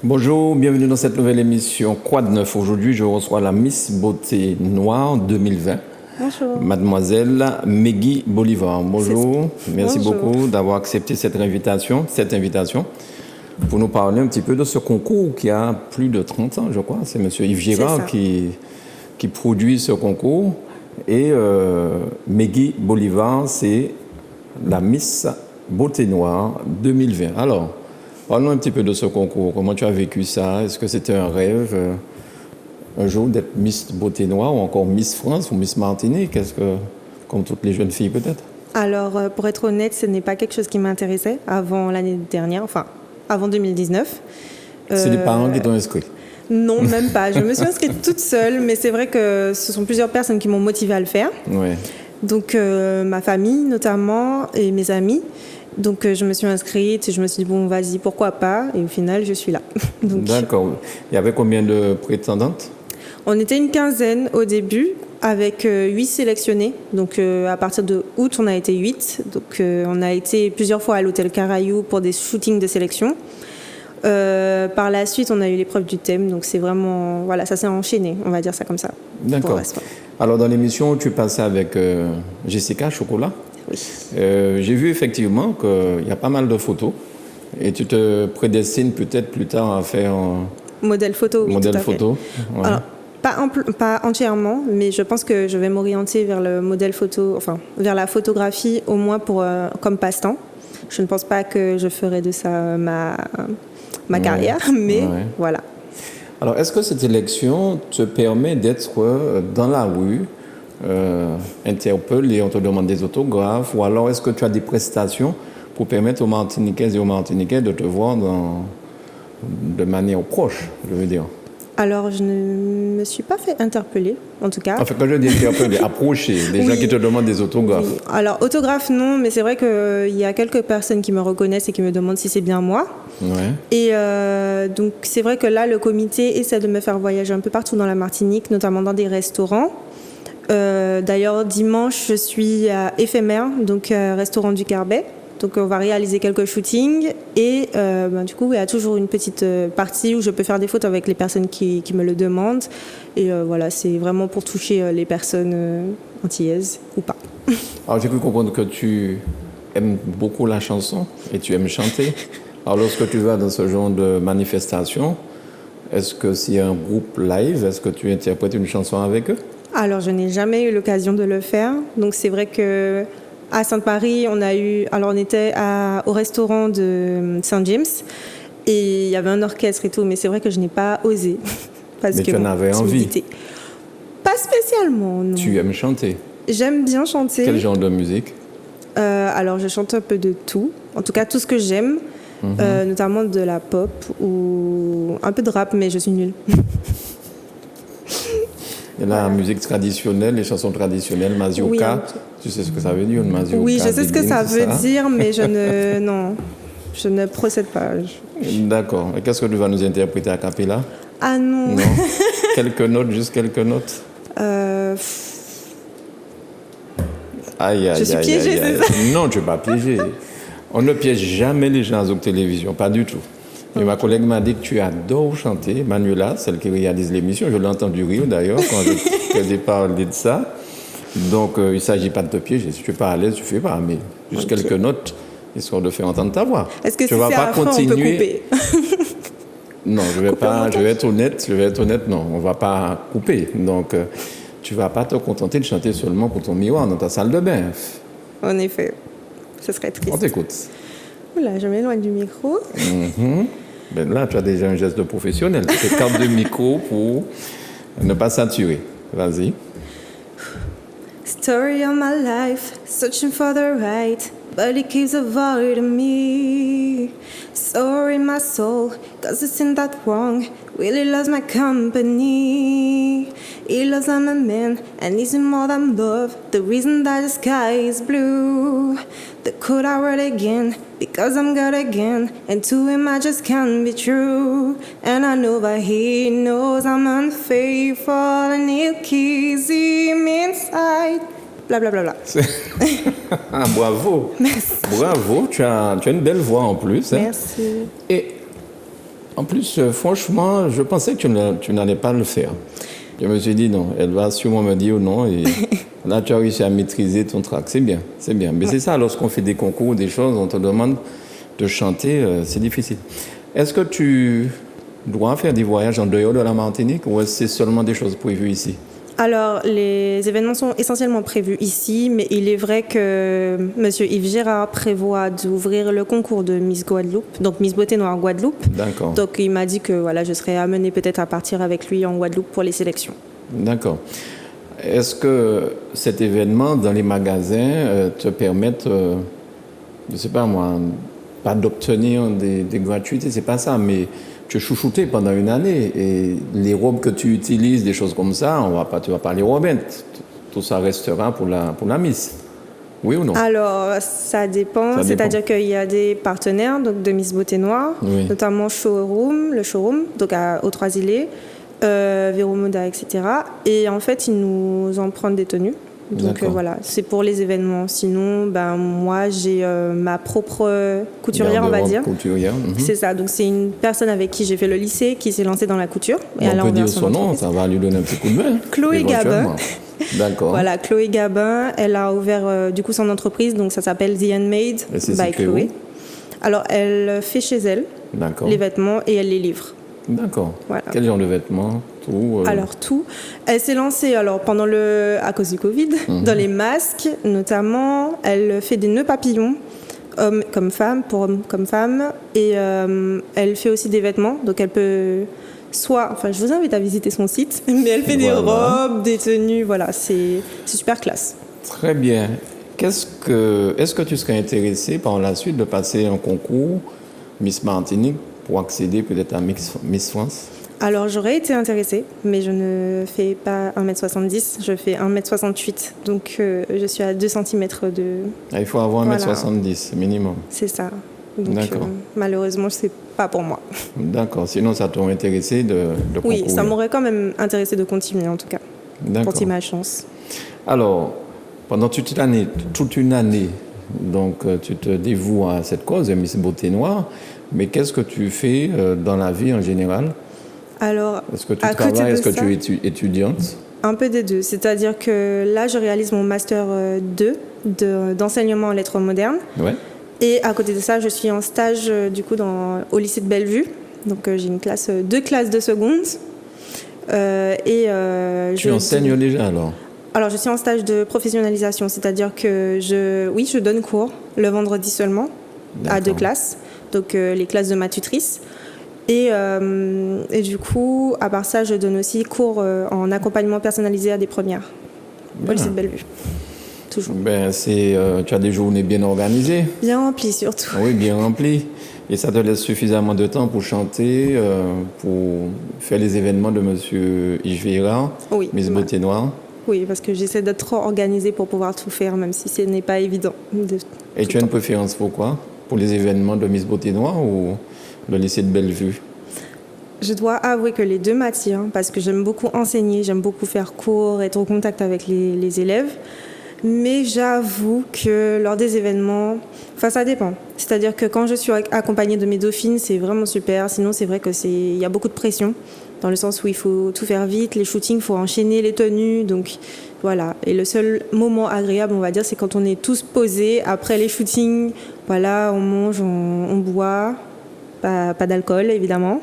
Bonjour, bienvenue dans cette nouvelle émission Quoi de neuf. Aujourd'hui, je reçois la Miss Beauté Noire 2020. Bonjour. Mademoiselle Meggy Bolivar. Bonjour, merci Bonjour. beaucoup d'avoir accepté cette invitation pour nous parler un petit peu de ce concours qui a plus de 30 ans, je crois. C'est M. Yves Girard qui produit ce concours. Et Meggy Bolivar, c'est la Miss Beauté Noire 2020. Alors, parlons un petit peu de ce concours. Comment tu as vécu ça? Est-ce que c'était un rêve, un jour, d'être Miss Beauté Noire ou encore Miss France ou Miss Martinique? Comme toutes les jeunes filles peut-être? Alors, pour être honnête, ce n'est pas quelque chose qui m'intéressait avant l'année dernière, enfin, avant 2019. C'est les parents qui t'ont inscrit? Non, même pas. Je me suis inscrite toute seule, mais c'est vrai que ce sont plusieurs personnes qui m'ont motivée à le faire. Ouais. Donc, ma famille notamment et mes amis. Donc, je me suis inscrite et je me suis dit, bon, vas-y, pourquoi pas? Et au final, je suis là. Donc, d'accord. Il y avait combien de prétendantes? on était une quinzaine au début, avec 8 sélectionnés. Donc, à partir de août, on a été 8. Donc, on a été plusieurs fois à l'hôtel Caraïou pour des shootings de sélection. Par la suite, on a eu l'épreuve du thème. Donc, c'est vraiment... Voilà, ça s'est enchaîné, on va dire ça comme ça. D'accord. Alors, dans l'émission, tu passais avec Jessica Chocolat. Oui. J'ai vu effectivement qu'il y a pas mal de photos. Et tu te prédestines peut-être plus tard à faire un modèle photo, oui, modèle tout à fait. photo. Ouais. Alors, pas entièrement, mais je pense que je vais m'orienter vers le modèle photo, enfin, vers la photographie au moins comme passe-temps. Je ne pense pas que je ferai de ça ma carrière, mais voilà. Alors, est-ce que cette élection te permet d'être dans la rue, interpellé, on te demande des autographes, ou alors est-ce que tu as des prestations pour permettre aux Martiniquaises et aux Martiniquais de te voir de manière proche, je veux dire? Alors, je ne me suis pas fait interpeller, en tout cas. Enfin, quand je dis interpeller, approcher, des gens qui te demandent des autographes. Oui. Alors, autographe, non, mais c'est vrai qu'il y a quelques personnes qui me reconnaissent et qui me demandent si c'est bien moi. Ouais. Et donc, c'est vrai que là, le comité essaie de me faire voyager un peu partout dans la Martinique, notamment dans des restaurants. D'ailleurs, dimanche, je suis à Éphémère, donc restaurant du Carbet. Donc, on va réaliser quelques shootings. Et du coup, il y a toujours une petite partie où je peux faire des photos avec les personnes qui me le demandent. Et voilà, c'est vraiment pour toucher les personnes antillaises ou pas. Alors, j'ai pu comprendre que tu aimes beaucoup la chanson et tu aimes chanter. Alors, lorsque tu vas dans ce genre de manifestation, est-ce que s'il y a un groupe live, est-ce que tu interprètes une chanson avec eux? Alors, je n'ai jamais eu l'occasion de le faire. Donc, c'est vrai que à Sainte-Marie, on était au restaurant de Saint-James et il y avait un orchestre et tout, mais c'est vrai que je n'ai pas osé. Mais tu en avais envie? Pas spécialement, non. Tu aimes chanter? J'aime bien chanter. Quel genre de musique? Alors, je chante un peu de tout. En tout cas, tout ce que j'aime, notamment de la pop ou un peu de rap, mais je suis nulle. Et la musique traditionnelle, les chansons traditionnelles, mazioka, oui, tu sais ce que ça veut dire, une mazioka? Oui, je sais ce que ça veut dire, mais je ne procède pas. D'accord. Et qu'est-ce que tu vas nous interpréter a cappella? Ah non. Non. Quelques notes, juste quelques notes. Aïe, aïe, je suis piégée, c'est ça? Non, tu n'es pas piégée. On ne piège jamais les gens aux télévisions, pas du tout. Et ma collègue m'a dit que tu adores chanter. Manuela, celle qui réalise l'émission, je l'ai entendu rire d'ailleurs quand j'ai parlé de ça. Donc, il ne s'agit pas de te piéger. Si tu n'es pas à l'aise, tu ne fais pas. Mais juste quelques notes, histoire de faire entendre ta voix. Est-ce que tu si vas c'est pas à fond, on peut couper? Non, je vais être honnête, non, on ne va pas couper. Donc, tu ne vas pas te contenter de chanter seulement pour ton miroir dans ta salle de bain. En effet, ce serait triste. On t'écoute. Oula, je m'éloigne du micro. Ben là, tu as déjà un geste de professionnel. Tu t'écartes du micro pour ne pas saturer. Vas-y. Story of my life, searching for the right, but it keeps avoiding me. Sorry, my soul, cause it's in that wrong. Really loves my company. He loves I'm a man, and he's more than love. The reason that the sky is blue. The code I wrote again, because I'm good again. And to him I just can't be true. And I know that he knows I'm unfaithful, and he'll kiss him inside. Bla bla bla bla. Bravo. Merci. Bravo, tu as une belle voix en plus. Hein. Merci. Et En plus, franchement, je pensais que tu n'allais pas le faire. Je me suis dit non, elle va sûrement me dire non. Et là, tu as réussi à maîtriser ton track. C'est bien, c'est bien. Mais c'est ça, lorsqu'on fait des concours, des choses, on te demande de chanter, c'est difficile. Est-ce que tu dois faire des voyages en dehors de la Martinique ou est-ce que c'est seulement des choses prévues ici? Alors, les événements sont essentiellement prévus ici, mais il est vrai que M. Yves Gérard prévoit d'ouvrir le concours de Miss Guadeloupe, donc Miss Beauté Noire Guadeloupe. D'accord. Donc, il m'a dit que voilà, je serais amenée peut-être à partir avec lui en Guadeloupe pour les sélections. D'accord. Est-ce que cet événement dans les magasins te permettent, je ne sais pas moi, pas d'obtenir des gratuités, c'est pas ça, mais tu es chouchouté pendant une année et les robes que tu utilises, des choses comme ça, tu vas pas les remettre. Tout ça restera pour la Miss. Oui ou non? Alors, ça dépend. C'est-à-dire qu'il y a des partenaires donc, de Miss Beauté Noire, notamment le showroom, donc aux Trois-Îlets, Véro Moda, etc. Et en fait, ils nous en prennent des tenues. Donc voilà, c'est pour les événements. Sinon, moi, j'ai ma propre couturière, on va dire. Couturière. C'est ça. Donc c'est une personne avec qui j'ai fait le lycée qui s'est lancée dans la couture. Et on peut dire son nom, ça va lui donner un petit coup de main. Chloé Gabin. D'accord. Voilà, Chloé Gabin. Elle a ouvert du coup son entreprise, donc ça s'appelle The Handmade by Chloé. Alors elle fait chez elle les vêtements et elle les livre. D'accord. Voilà. Quel genre de vêtements? Alors tout. Elle s'est lancée pendant à cause du Covid dans les masques notamment. Elle fait des nœuds papillons hommes comme femmes, pour hommes comme femmes, et elle fait aussi des vêtements. Donc elle peut je vous invite à visiter son site, mais elle fait des robes, des tenues. Voilà, c'est super classe. Très bien. Est-ce que tu serais intéressé par la suite de passer un concours Miss Martinique pour accéder peut-être à Miss France? Alors, j'aurais été intéressée, mais je ne fais pas 1m70, je fais 1m68. Donc, je suis à 2 cm de... Il faut avoir 1m70 minimum. C'est ça. Donc, malheureusement, ce n'est pas pour moi. D'accord. Sinon, ça t'aurait intéressé de concourir? Oui, ça m'aurait quand même intéressé de continuer, en tout cas. D'accord. Tenter ma chance. Alors, pendant toute une année, donc, tu te dévoues à cette cause, Miss Beauté Noire. Mais qu'est-ce que tu fais dans la vie en général? Alors, est-ce que tu travailles? Est-ce que tu es étudiante? Un peu des deux. C'est-à-dire que là, je réalise mon master 2 d'enseignement en lettres modernes. Ouais. Et à côté de ça, je suis en stage du coup au lycée de Bellevue. Donc, j'ai deux classes de seconde. Tu enseignes déjà alors? Alors, je suis en stage de professionnalisation. C'est-à-dire que je donne cours le vendredi seulement à 2 classes. Donc, les classes de ma tutrice. Et du coup, à part ça, je donne aussi cours en accompagnement personnalisé à des premières au lycée de Bellevue. Toujours. Tu as des journées bien organisées? Bien remplies surtout. Oui, bien remplies. Et ça te laisse suffisamment de temps pour chanter, pour faire les événements de M. Yves Gérard, Miss Beauté Noire? Oui, parce que j'essaie d'être trop organisée pour pouvoir tout faire, même si ce n'est pas évident. Et tu as une préférence pour quoi? Pour les événements de Miss Beauté Noire ou le lycée de Bellevue? Je dois avouer que les deux m'attirent parce que j'aime beaucoup enseigner, j'aime beaucoup faire cours, être au contact avec les élèves. Mais j'avoue que lors des événements, ça dépend. C'est-à-dire que quand je suis accompagnée de mes dauphines, c'est vraiment super. Sinon, c'est vrai qu'il y a beaucoup de pression dans le sens où il faut tout faire vite. Les shootings, il faut enchaîner les tenues. Donc voilà. Et le seul moment agréable, on va dire, c'est quand on est tous posés après les shootings. Voilà, on mange, on boit. Pas d'alcool, évidemment.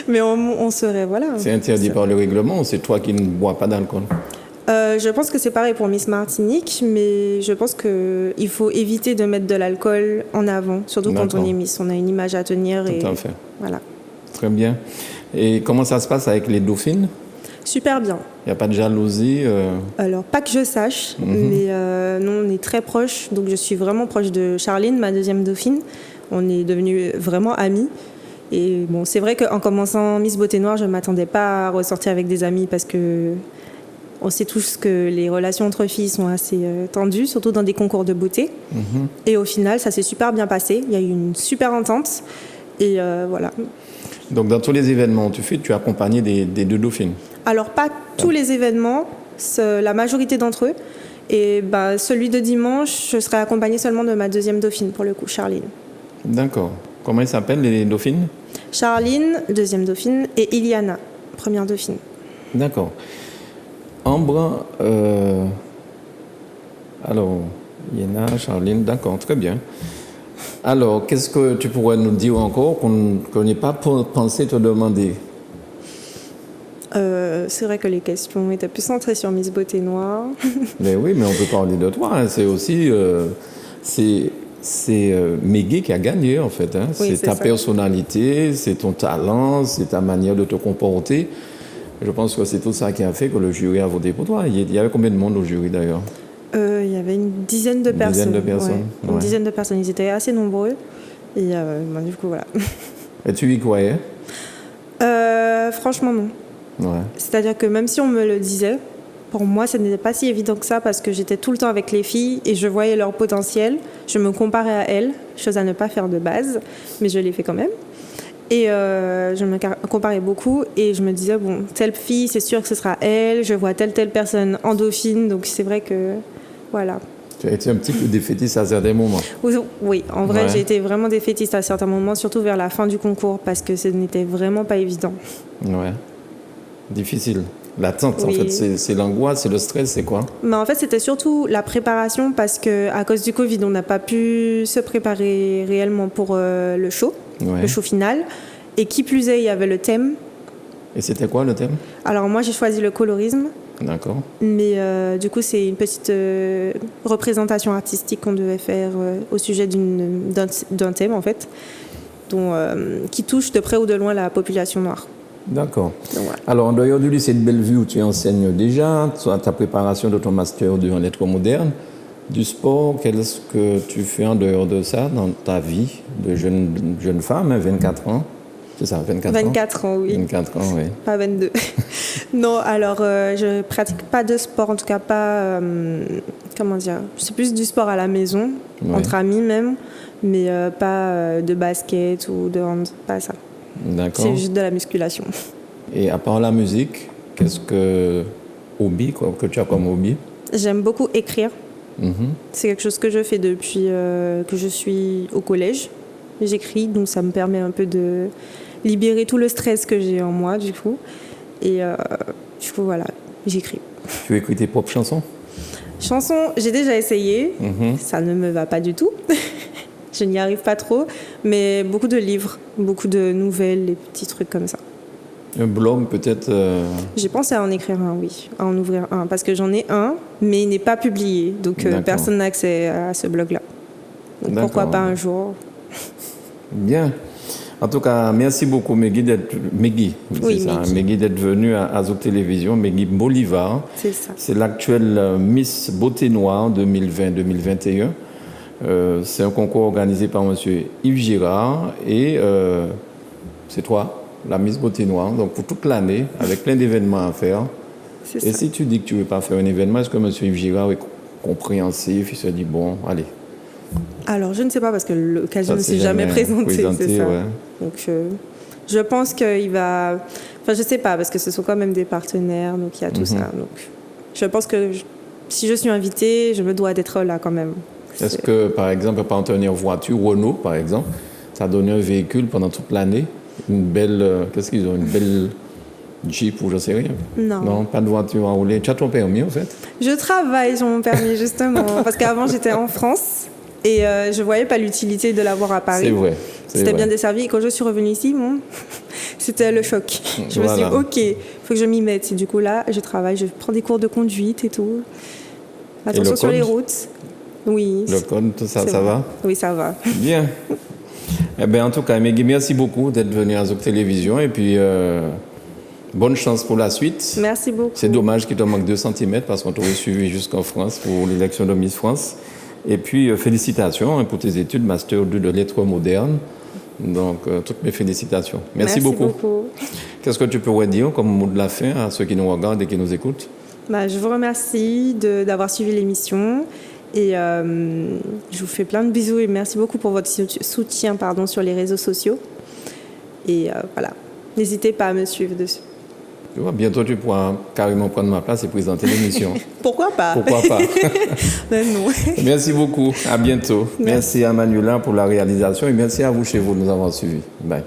Mais on serait, voilà. C'est interdit par le règlement ou c'est toi qui ne bois pas d'alcool? Je pense que c'est pareil pour Miss Martinique, mais je pense qu'il faut éviter de mettre de l'alcool en avant, surtout quand on est Miss. On a une image à tenir. Tout à fait. Voilà. Très bien. Et comment ça se passe avec les dauphines? Super bien. Il n'y a pas de jalousie Alors, pas que je sache, mais nous, on est très proches. Donc, je suis vraiment proche de Charline, ma deuxième dauphine. On est devenus vraiment amis. Et bon, c'est vrai qu'en commençant Miss Beauté Noire, je ne m'attendais pas à ressortir avec des amis parce que on sait tous que les relations entre filles sont assez tendues, surtout dans des concours de beauté. Et au final, ça s'est super bien passé. Il y a eu une super entente. Et voilà. Donc, dans tous les événements que tu fais, tu es accompagnée des deux dauphines? Alors, pas tous les événements, la majorité d'entre eux. Et celui de dimanche, je serai accompagnée seulement de ma deuxième dauphine, pour le coup, Charline. D'accord. Comment ils s'appellent, les dauphines? Charline, deuxième dauphine, et Iliana, première dauphine. D'accord. Ambre, alors, Yéna, Charline, d'accord, très bien. Alors, qu'est-ce que tu pourrais nous dire encore qu'on n'ait pas pensé te demander? C'est vrai que les questions étaient plus centrées sur Miss Beauté Noire. Mais oui, mais on peut parler de toi. Hein. C'est aussi... c'est Meggy qui a gagné, en fait. Hein. Oui, c'est ta personnalité, c'est ton talent, c'est ta manière de te comporter. Je pense que c'est tout ça qui a fait que le jury a voté pour toi. Il y avait combien de monde au jury, d'ailleurs? Il y avait une dizaine de personnes. Une dizaine de personnes. Ouais. Une dizaine de personnes. Ils étaient assez nombreux. Et du coup, voilà. Et tu y croyais? Franchement, non. Ouais. C'est-à-dire que même si on me le disait, pour moi, ce n'était pas si évident que ça parce que j'étais tout le temps avec les filles et je voyais leur potentiel. Je me comparais à elles, chose à ne pas faire de base, mais je l'ai fait quand même. Et je me comparais beaucoup et je me disais, bon, telle fille, c'est sûr que ce sera elle. Je vois telle personne en dauphine, donc c'est vrai que, voilà. Tu as été un petit peu défaitiste à certains moments. Oui, en vrai, j'ai été vraiment défaitiste à certains moments, surtout vers la fin du concours, parce que ce n'était vraiment pas évident. Ouais. Difficile. L'attente, oui. En fait, c'est l'angoisse, c'est le stress, c'est quoi? Mais en fait, c'était surtout la préparation, parce qu'à cause du Covid, on n'a pas pu se préparer réellement pour le show final. Et qui plus est, il y avait le thème. Et c'était quoi le thème? Alors moi, j'ai choisi le colorisme. D'accord. Mais du coup, c'est une petite représentation artistique qu'on devait faire au sujet d'un thème, en fait, qui touche de près ou de loin la population noire. D'accord. Donc, voilà. Alors, en dehors du lycée de Bellevue où tu enseignes déjà, ta préparation de ton master en lettres modernes, du sport, qu'est-ce que tu fais en dehors de ça dans ta vie de jeune femme, hein, 24 ans? C'est ça, 24 ans? 24 ans, oui. 24 ans, oui. Pas 22. Non, alors je pratique pas de sport, en tout cas pas... comment dire? C'est plus du sport à la maison, entre amis même, mais pas de basket ou de hand, pas ça. D'accord. C'est juste de la musculation. Et à part la musique, qu'est-ce que tu as comme hobby? J'aime beaucoup écrire. Mm-hmm. C'est quelque chose que je fais depuis que je suis au collège. J'écris, donc ça me permet un peu de libérer tout le stress que j'ai en moi, du coup. Et du coup, voilà, j'écris. Tu écris tes propres chansons? Chansons, j'ai déjà essayé. Mm-hmm. Ça ne me va pas du tout. Je n'y arrive pas trop. Mais beaucoup de livres, beaucoup de nouvelles, des petits trucs comme ça. Un blog peut-être J'ai pensé à en écrire un, oui, à en ouvrir un, parce que j'en ai un, mais il n'est pas publié, donc personne n'a accès à ce blog-là. Donc pourquoi pas un jour? Bien. En tout cas, merci beaucoup Meggy d'être venue à Azok Télévision, Meggy Bolivar. C'est ça. C'est l'actuelle Miss Beauté Noire 2020-2021. C'est un concours organisé par M. Yves Girard et c'est toi, la Miss Beauté Noire, donc pour toute l'année, avec plein d'événements à faire. C'est et ça. si tu dis que tu ne veux pas faire un événement, est-ce que M. Yves Girard est compréhensif? Il se dit, bon, allez. Alors, je ne sais pas, parce que l'occasion ne s'est jamais présentée, c'est ça. Ouais. Donc, je pense qu'il va... Enfin, je ne sais pas, parce que ce sont quand même des partenaires, donc il y a tout ça. Donc, je pense que si je suis invitée, je me dois d'être là quand même. Est-ce que, par exemple, un partenaire voiture, Renault, par exemple, ça a donné un véhicule pendant toute l'année? Une belle... qu'est-ce qu'ils ont? Une belle Jeep ou je ne sais rien? Non, pas de voiture à rouler. Tu as ton permis, en fait? Je travaille sur mon permis, justement, parce qu'avant, j'étais en France et je ne voyais pas l'utilité de l'avoir à Paris. C'est vrai. C'était bien desservi. Et quand je suis revenue ici, bon, c'était le choc. Je me suis dit, OK, il faut que je m'y mette. Et du coup, là, je travaille, je prends des cours de conduite et tout. Attention sur les routes. Oui. Le code, tout ça, ça va? Oui, ça va. Bien. Eh bien, en tout cas, Meggy, merci beaucoup d'être venue à Azok Télévision. Et puis, bonne chance pour la suite. Merci beaucoup. C'est dommage qu'il te manque 2 cm parce qu'on t'aurait suivi jusqu'en France pour l'élection de Miss France. Et puis, félicitations pour tes études Master 2 de lettres modernes. Donc, toutes mes félicitations. Merci beaucoup. Qu'est-ce que tu pourrais dire comme mot de la fin à ceux qui nous regardent et qui nous écoutent? Je vous remercie d'avoir suivi l'émission. Et je vous fais plein de bisous et merci beaucoup pour votre soutien sur les réseaux sociaux. Et voilà, n'hésitez pas à me suivre dessus. Tu vois, bientôt, tu pourras carrément prendre ma place et présenter l'émission. Pourquoi pas? Pourquoi pas? Ben non. Merci beaucoup. À bientôt. Merci à Manuela pour la réalisation et merci à vous chez vous de nous avoir suivis. Bye.